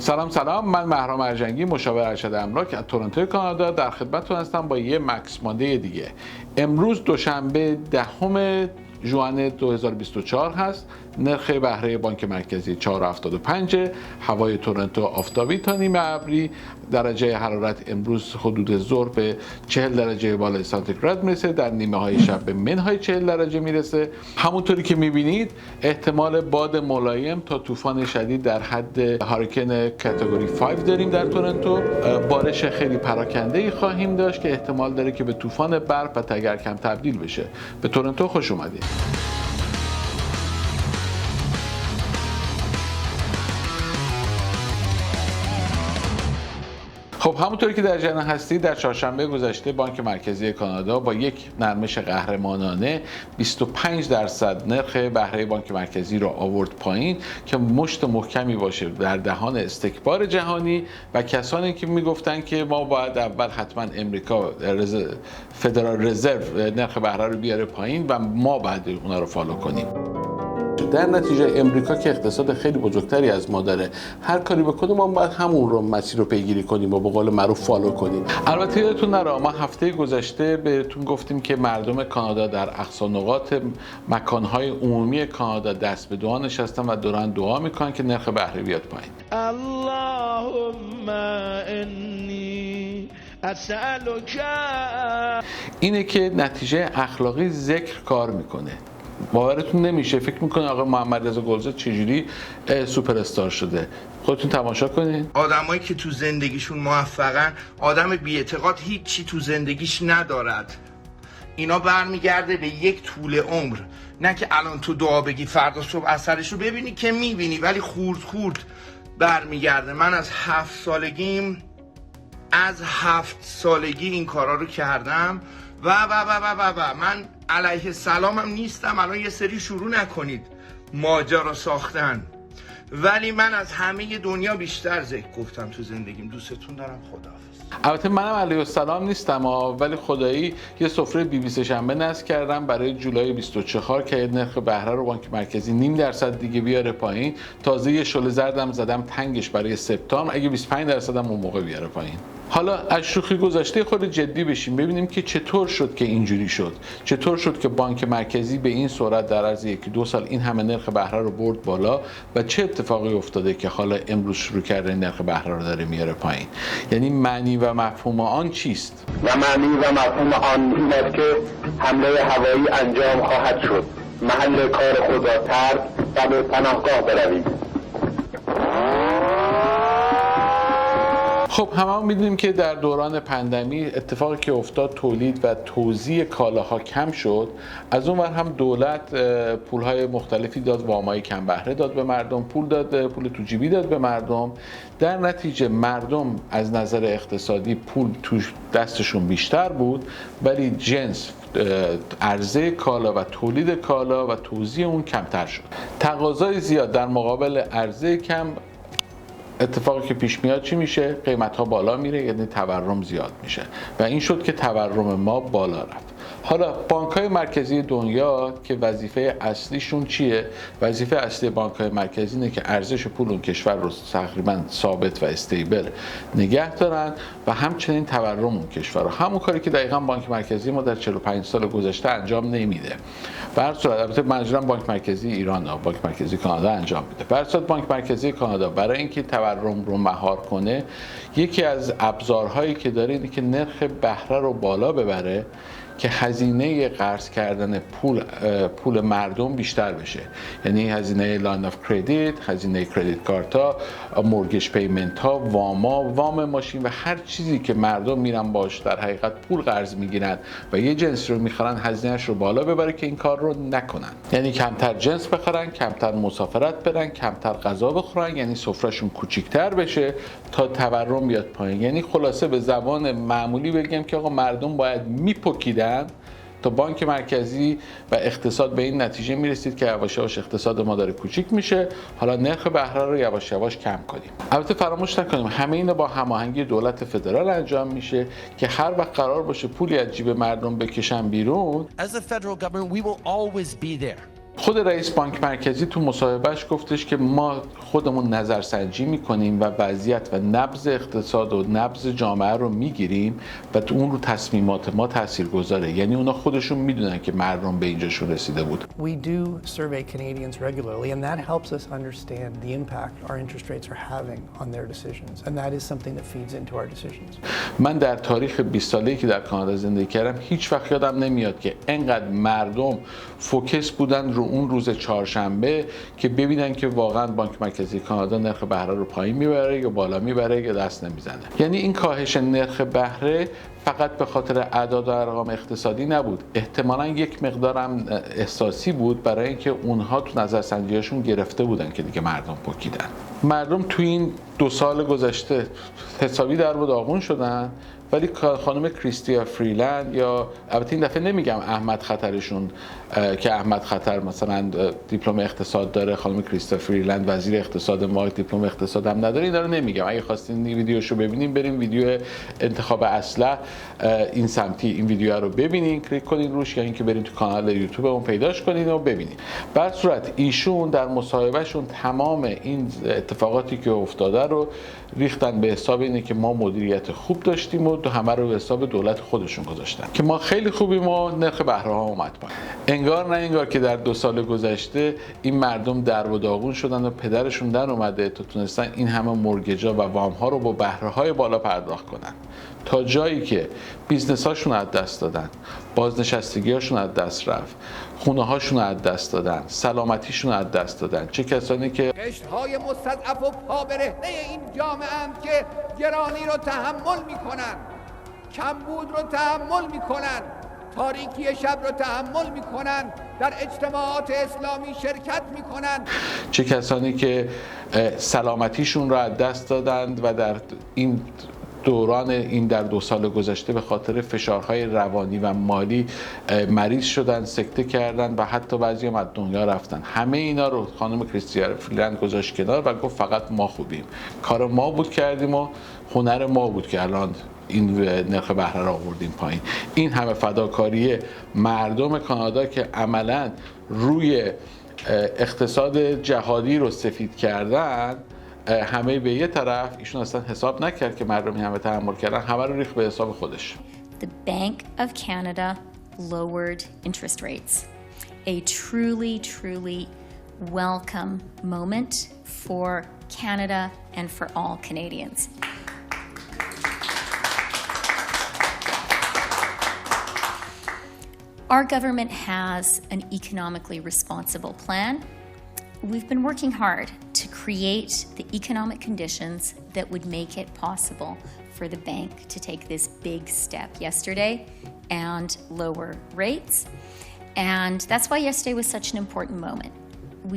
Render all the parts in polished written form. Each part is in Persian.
سلام، من مهرام ارجنگی، مشاور ارشد املاک از تورنتو کانادا در خدمتتون هستم با یه مکس مانده دیگه. امروز دوشنبه 10 ژوئن 2024 هست. نرخ بهره بانک مرکزی 4.75. هوای تورنتو آفتابی تا نیمه ابری. درجه حرارت امروز حدود ظهر به 40 درجه بالای سانتیگراد میرسه، در نیمه های شب به منهای 40 درجه میرسه. همونطوری که میبینید احتمال باد ملایم تا طوفان شدید در حد هاریکن کاتگوری 5 داریم در تورنتو. بارش خیلی پراکنده ای خواهیم داشت که احتمال داره که به طوفان برف و تگرکم تبدیل بشه. به تورنتو خوش اومدید. خب همونطوری که در جریان هستید، در چهارشنبه گذشته بانک مرکزی کانادا با یک نرمش قهرمانانه 25% نرخ بهره بانک مرکزی را آورد پایین که مشت محکمی باشه در دهان استکبار جهانی و کسانی که میگفتن که ما باید اول حتما امریکا فدرال رزرو نرخ بهره رو بیاره پایین و ما بعد اونا رو فالو کنیم. در نتیجه امریکا که اقتصاد خیلی بزرگتری از ما داره، هر کاری بکنه ما باید همون رو مسیر رو پیگیری کنیم و به قول معروف فالو کنیم. البته یادتون نره ما هفته گذشته بهتون گفتیم که مردم کانادا در اقصا نقاط مکانهای عمومی کانادا دست به دعا نشستن و دارن دعا میکنن که نرخ بهره بیاد پایین. اللهم انی اسألک. اینه که نتیجه اخلاقی ذکر کار میکنه. باورتون نمیشه، فکر میکنه آقا محمد رضا گلزاد چجوری سوپر استار شده. خودتون تماشا کنین. آدمایی که تو زندگیشون موفقن، آدم بی‌اعتقاد هیچی تو زندگیش ندارد. اینا برمیگرده به یک طول عمر، نه که الان تو دعا بگی فردا صبح اثرش رو ببینی که میبینی، ولی خورد برمیگرده. من از 7 سالگی این کارا رو کردم و من علیه السلامم نیستم. الان یه سری شروع نکنید ماجرا ساختن، ولی من از همه دنیا بیشتر ذکر گفتم تو زندگیم. دوستتون دارم. خداحافظ. البته منم علیه السلام نیستم ولی خدایی یه سفره بی شنبه نصب کردم برای جولای 24 که نرخ بهره رو بانک مرکزی 0.5% دیگه بیاره پایین. تازه یه شعله زردم زدم تنگش برای سپتامبر، اگه 25% هم اون موقع بیاره پایین. حالا از شوخی گذشته خود جدی بشیم، ببینیم که چطور شد که اینجوری شد. چطور شد که بانک مرکزی به این سرعت در عرض 1-2 سال این همه نرخ بهره رو برد بالا و چه اتفاقی افتاده که حالا امروز شروع کرده نرخ بهره رو داره میاره پایین. یعنی معنی و مفهوم آن چیست؟ و معنی و مفهوم آن این است که حمله هوایی انجام خواهد شد. محل کار خود را ترک و به پناهگاه بروید. خب همه میدونیم که در دوران پندمی اتفاقی که افتاد تولید و توزیع کالاها کم شد. از اون ور هم دولت پولهای مختلفی داد، وامای کم بهره داد به مردم، پول تو جیبی داد به مردم. در نتیجه مردم از نظر اقتصادی پول تو دستشون بیشتر بود، ولی جنس عرضه کالا و تولید کالا و توزیع اون کمتر شد. تقاضای زیاد در مقابل عرضه کم، اتفاقی که پیش میاد چی میشه؟ قیمت ها بالا میره، یعنی تورم زیاد میشه و این شد که تورم ما بالا رفت. حالا بانک‌های مرکزی دنیا که وظیفه اصلیشون چیه؟ وظیفه اصلی بانک‌های مرکزی اینه که ارزش پول اون کشور رو تقریباً ثابت و استیبل نگه دارن و همچنین تورم اون کشور رو. همون کاری که دقیقاً بانک مرکزی ما در 45 سال گذشته انجام نمیده. به هر صورت، البته منظورم بانک مرکزی ایران، بانک مرکزی کانادا انجام میده. به هر صورت بانک مرکزی کانادا برای اینکه تورم رو مهار کنه، یکی از ابزارهایی که داره اینه که نرخ بهره رو بالا ببره که هزینه قرض کردن پول مردم بیشتر بشه. یعنی هزینه لاین اف کردیت، هزینه کردیت کارتا، مورگیج پیمنت ها، وام ماشین و هر چیزی که مردم میرن باش در حقیقت پول قرض میگیرن و یه جنس رو میخرن، هزینه‌اش رو بالا ببره که این کار رو نکنن. یعنی کمتر جنس بخرن، کمتر مسافرت برن، کمتر غذا بخورن، یعنی سفرهشون کوچیک‌تر بشه تا تورم بیاد پایین. یعنی خلاصه به زبان معمولی بگم که آقا مردم باید میپکیدن تا بانک مرکزی و اقتصاد به این نتیجه میرسید که یواش یواش اقتصاد ما داره کوچیک میشه، حالا نرخ بهره رو یواش یواش کم کنیم. البته فراموش نکنیم همه اینا با هماهنگی دولت فدرال انجام میشه که هر وقت قرار باشه پولی از جیب مردم بکشن بیرون، As the federal government we will always be there. خود رئیس بانک مرکزی تو مصاحبهش گفتش که ما خودمون نظرسنجی میکنیم و وضعیت و نبض اقتصاد و نبض جامعه رو میگیریم و تو اون رو تصمیمات ما تاثیرگذاره. یعنی اونا خودشون میدونن که مردم به اینجاشون رسیده بود. We do survey Canadians regularly and that helps us understand the impact our interest rates are having on their decisions and that is something that feeds into our decisions. من در تاریخ 20 ساله‌ای که در کانادا زندگی کردم هیچ وقت یادم نمیاد که انقدر مردم فوکس بودن رو اون روز چهارشنبه که ببینن که واقعا بانک مرکزی کانادا نرخ بهره رو پایین میبره یا بالا میبره یا دست نمیزنه. یعنی این کاهش نرخ بهره فقط به خاطر اعداد و ارقام اقتصادی نبود، احتمالاً یک مقدارم احساسی بود، برای اینکه اونها تو نظرسنجی‌هاشون گرفته بودن که دیگه مردم پکیدن. مردم تو این 2 سال گذشته حسابی در و داغون شدن، ولی خانم کریستیا فریلند یا البته این دفعه نمیگم احمد خطرشون که احمد خطر مثلا دیپلم اقتصاد داره، خانم کریستیا فریلند وزیر اقتصاد ما دیپلم اقتصاد هم نداره، اینا رو نمیگم. اگه خواستین این ویدیوشو ببینیم بریم ویدیو انتخاب اسلحه این سمتی این ویدیو رو ببینین، کلیک کنین روش یا اینکه برین تو کانال یوتیوب اون پیداش کنین و ببینین. به هر صورت ایشون در مصاحبهشون تمام این اتفاقاتی که افتاده رو ریختن به حساب اینه که ما مدیریت خوب داشتیم و همه رو به حساب دولت خودشون گذاشتن که ما خیلی خوبیم و نرخ بهره ها اومد پایین. انگار نه انگار که در 2 سال گذشته این مردم در و داغون شدن و پدرشون در اومده تا تونستن این همه مورگجا و وام ها رو با بهره های بالا پرداخت کنن، تا جایی که بیزنس هاشون از دست دادن، بازنشستگی هاشون از دست رفت، خونه هاشون از دست دادن، سلامتیشون از دست دادن. چه کسانی که قشرهای مستضعف و پابرهنه این جامعه اند که گرانی رو تحمل میکنن، کمبود رو تحمل میکنن، تاریکی شب رو تحمل میکنن، در اجتماعات اسلامی شرکت میکنن. چه کسانی که سلامتیشون رو از دست دادند و در این دوران این در 2 سال گذشته به خاطر فشارهای روانی و مالی مریض شدن، سکته کردن و حتی بعضی هم از دنیا رفتن. همه اینا رو خانم کریستیا فریلند گذاشت کنار و گفت فقط ما خوبیم، کار ما بود کردیم و هنر ما بود که الان این نرخ بهره را آوردیم پایین. این همه فداکاری مردم کانادا که عملاً روی اقتصاد جهادی رو سفید کردن، همه به یه طرف، ایشون اصلا حساب نکرد که مردم همه تحمل کردن، همه رو ریخت به حساب خودش. The Bank of Canada lowered interest rates. A truly welcome moment for Canada and for all Canadians. Our government has an economically responsible plan. We've been working hard to create the economic conditions that would make it possible for the bank to take this big step yesterday and lower rates. And that's why yesterday was such an important moment.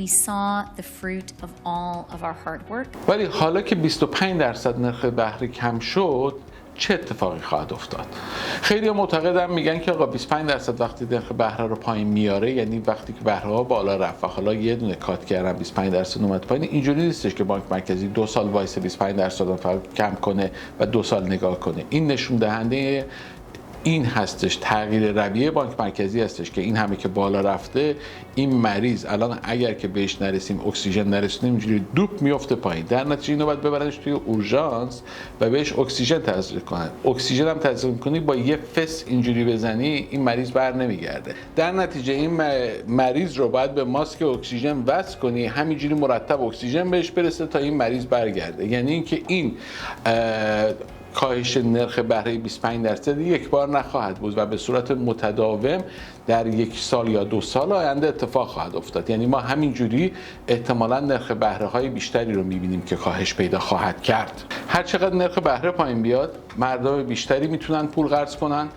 We saw the fruit of all of our hard work. ولی حالا که 25% نرخ بهره کم شد، چه اتفاقی خواهد افتاد؟ خیلی معتقدن میگن که آقا 25% وقتی نرخ بهره رو پایین میاره، یعنی وقتی که بهره ها بالا رفت و حالا یه دونه کات کردن 25% اومد پایین، اینجوری نیستش که بانک مرکزی 2 سال وایس 25% رو فقط کم کنه و 2 سال نگاه کنه. این نشون دهنده این هستش، تغییر رویه بانک مرکزی هستش که این همه که بالا رفته، این مریض الان اگر که بهش نرسیم، اکسیژن نرسیم، اینجوری دوب میفته پایین. در نتیجه اینو باید ببرنش توی اورژانس و بهش اکسیژن تزریق کنن. اکسیژن هم تزریق کنی با یه فس اینجوری بزنی، این مریض بر نمیگرده. در نتیجه این مریض رو باید به ماسک اکسیژن وصل کنی، همینجوری مرتب اکسیژن بهش برسه تا این مریض برگرده. یعنی اینکه این کاهش نرخ بهره 25% یک بار نخواهد بود و به صورت متداوم در 1 سال یا 2 سال آینده اتفاق خواهد افتاد. یعنی ما همینجوری احتمالاً نرخ بهره های بیشتری رو می‌بینیم که کاهش پیدا خواهد کرد. هر چقدر نرخ بهره پایین بیاد، مردم بیشتری میتونن پول قرض کنن،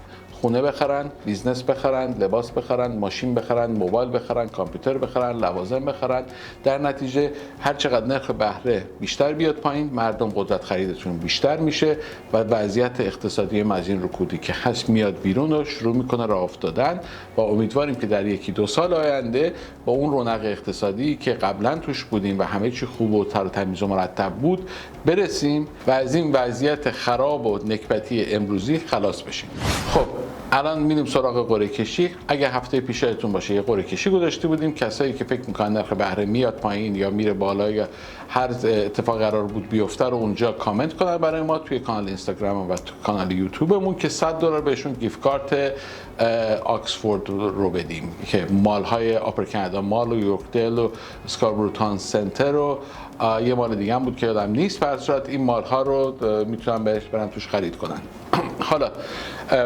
خونه بخرن، بیزنس بخرن، لباس بخرن، ماشین بخرن، موبایل بخرن، کامپیوتر بخرن، لوازم بخرن. در نتیجه هر چقدر نرخ بهره بیشتر بیاد پایین، مردم قدرت خریدشون بیشتر میشه و وضعیت اقتصادی از این رکودی که هست میاد بیرون و شروع میکنه راه افتادن و امیدواریم که در 1-2 سال آینده با اون رونق اقتصادی که قبلا توش بودیم و همه چی خوب و تر و تمیز و مرتب بود برسیم و از این وضعیت خراب و نکبتی امروزی خلاص بشیم. خب الان میریم سراغ قرعه کشی. اگه هفته پیش یادتون باشه یه قرعه کشی گذاشته بودیم، کسایی که فکر میکنن نرخ بهره میاد پایین یا میره بالا یا هر اتفاق قرار بود بیفته رو اونجا کامنت کنن برای ما توی کانال اینستاگرام و تو کانال یوتیوبمون که $100 بهشون گیفت کارت آکسفورد رو بدیم که مالهای آپر کانادا مال و یورکدل و اسکاربرو تاون سنتر و یه مال دیگه هم بود که یادم نیست. به هر صورت این مالها رو میتونن برن توش خرید کنن. حالا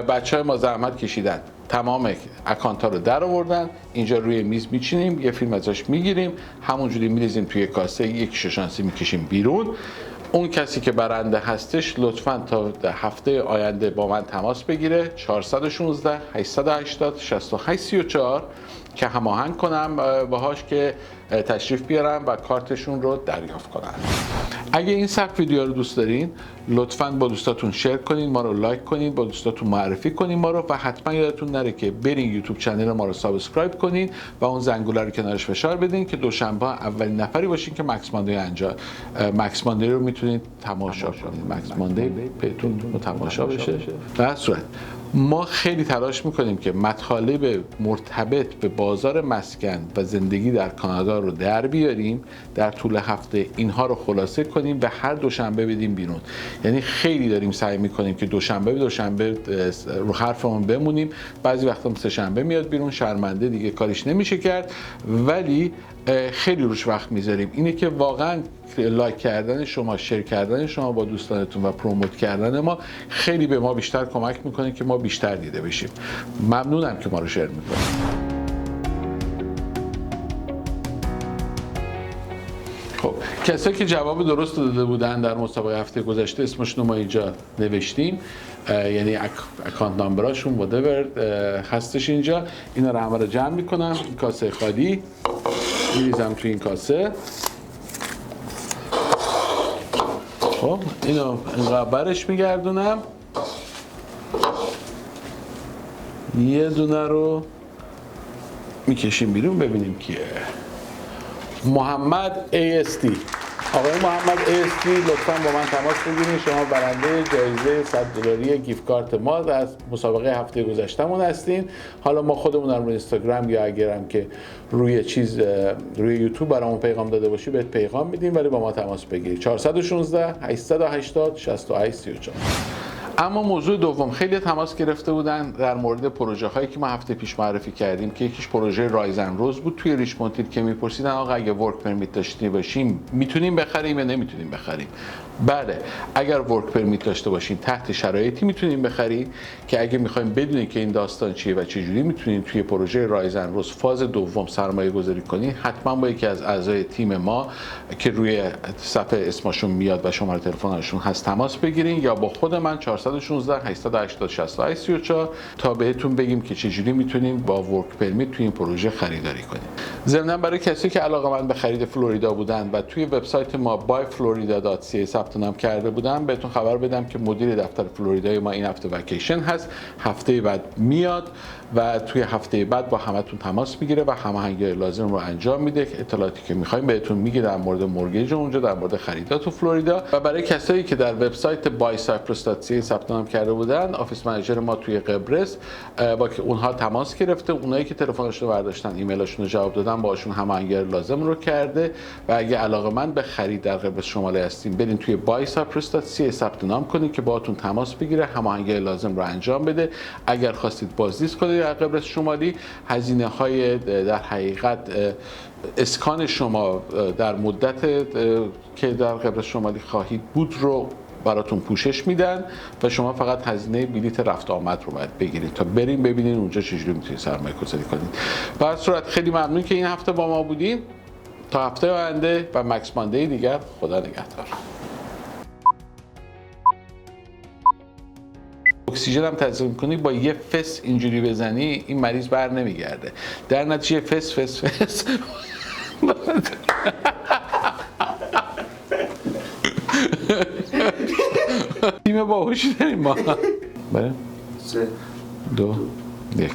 بچه‌های ما زحمت کشیدن، تمام اکانت ها رو در آوردن، اینجا روی میز میچینیم، یه فیلم ازش میگیریم، همونجوری میریزیم توی کاسه، یک شانسی میکشیم بیرون. اون کسی که برنده هستش لطفاً تا هفته آینده با من تماس بگیره 416 880 6834 که هماهنگ کنم باهاش که تشریف بیارم و کارتشون رو دریافت کنم. اگه این سبک ویدیو رو دوست دارین لطفاً با دوستاتون شیر کنین، ما رو لایک کنین، با دوستاتون معرفی کنین ما رو و حتما یادتون نره که برین یوتیوب چنل ما رو سابسکرایب کنین و اون زنگوله رو کنارش فشار بدین که دوشنبه اولین نفری باشین که مکس ماندی مکس ماندی رو میتونید تماشا کنین. مکس ماندی بهتون تماشا بشه. در صورت ما خیلی تلاش میکنیم که مطالب مرتبط به بازار مسکن و زندگی در کانادا رو در بیاریم، در طول هفته اینها رو خلاصه کنیم و هر دوشنبه بدیم بیرون. یعنی خیلی داریم سعی میکنیم که دوشنبه به دوشنبه رو حرفمون بمونیم. بعضی وقتا سه شنبه میاد بیرون، شرمنده دیگه کاریش نمیشه کرد، ولی خیلی روش وقت میذاریم. اینه که واقعا لایک کردن شما، شیر کردن شما با دوستانتون و پروموت کردن ما خیلی به ما بیشتر کمک میکنه که ما بیشتر دیده بشیم. ممنونم که ما رو شیر میکنید. خب کسایی که جواب درست داده بودن در مسابقه هفته گذشته اسمشون رو ما اینجا نوشتیم، یعنی اکانت نامبراشون whatever هستش اینجا. اینا رو همه رو جمع میکنم، این کاسه خالی میریزم توی این کاسه. خب اینو اینقدر برش میگردونم، یه دونه رو میکشیم بیرون ببینیم کیه. محمد AST. آقای محمد AST لطفاً با من تماس بگیرید. شما برنده جایزه $100 گیفت کارت ما از مسابقه هفته گذشتهمون هستین. حالا ما خودمون رو اینستاگرام یا اگرم که روی یوتیوب برامون پیغام داده باشی بهت پیغام میدیم، ولی با ما تماس بگیرید 416 880 6834. اما موضوع دوم، خیلی تماس گرفته بودن در مورد پروژه هایی که ما هفته پیش معرفی کردیم که یکیش پروژه رایز اند روز بود توی ریچموند هیل که میپرسیدن آقا اگه ورک پرمیت داشته باشیم میتونیم بخریم یا نمیتونیم بخریم. بله، اگر ورک پرمیت داشته باشین تحت شرایطی میتونیم بخرید که اگه میخوایم بدونید که این داستان چیه و چجوری میتونید توی پروژه رایز اند روز فاز دوم سرمایه گذاری کنید، حتما با یکی از اعضای تیم ما که روی صفحه اسمشون میاد و شماره تلفنشون هست تماس بگیرین یا با خود من 416 880 6834 تا بهتون بگیم که چجوری میتونین با ورک پرمیت توی این پروژه خریداری کنید. ضمن برای کسی که علاقه‌مند به خرید فلوریدا بودن و توی وبسایت ما buyflorida.ca ثبت نام کرده بودن، بهتون خبر بدم که مدیر دفتر فلوریدای ما این هفته وکیشن هست، هفته بعد میاد و توی هفته بعد با همتون تماس میگیره و هماهنگی لازم رو انجام میده. اطلاعاتی که میخوایم بهتون میگه در مورد مورگیج اونجا، در مورد خریدات تو فلوریدا. و برای کسایی که در وبسایت buycyprus.ca ثبت نام کرده بودن، آفیس منیجر ما توی قبرس با که اونها تماس گرفته، اونایی که تلفنشون رو برداشتن ایمیلاشون رو جواب دادن، باهاشون هماهنگی لازم رو کرده و اگه علاقه‌مند به خرید در قبرس شمالی هستین برین توی buycyprus.ca ثبت نام کنید که باهاتون تماس بگیره، هماهنگی لازم رو انجام بده. اگر خواستید بازدید کنید در قبرس شمالی، هزینه‌های در حقیقت اسکان شما در مدت که در قبرس شمالی خواهید بود رو براتون پوشش میدن و شما فقط هزینه بلیط رفت آمد رو باید بگیرید تا بریم ببینین اونجا چجوری میتونید سرمایه گذاری کنید. به هر صورت خیلی ممنون که این هفته با ما بودین. تا هفته آینده و مکس ماندی دیگر، خدا نگهدار. اکسیژن هم تزریق کنی با یه فس اینجوری بزنی این مریض بر نمیگرده، در نتیجه فس فس فس تیم باهوشی داریم ما. بله 3 2 1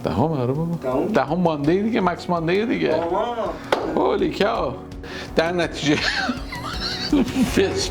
دهم آره بابا دهم مانده دیگه، مکس مانده دیگه. هولی کاو. در نتیجه فس